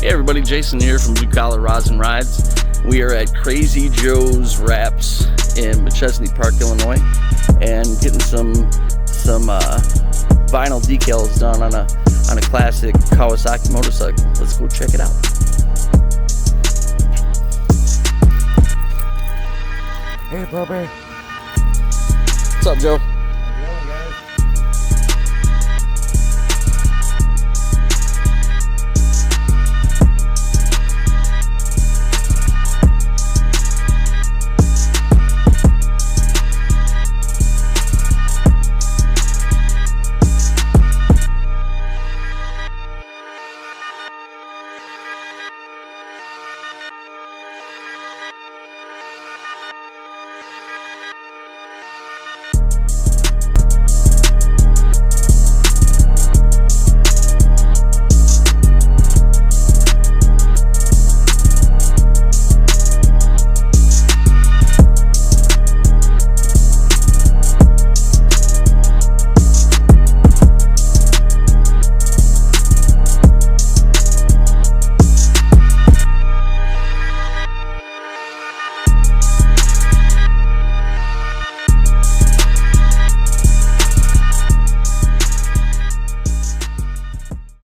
Hey everybody, Jason here from Blue Collar Rods and Rides. We are at Crazy Joe's Wraps in Machesney Park, Illinois, and getting some vinyl decals done on a classic Kawasaki motorcycle. Let's go check it out. Hey, Bubba. What's up, Joe?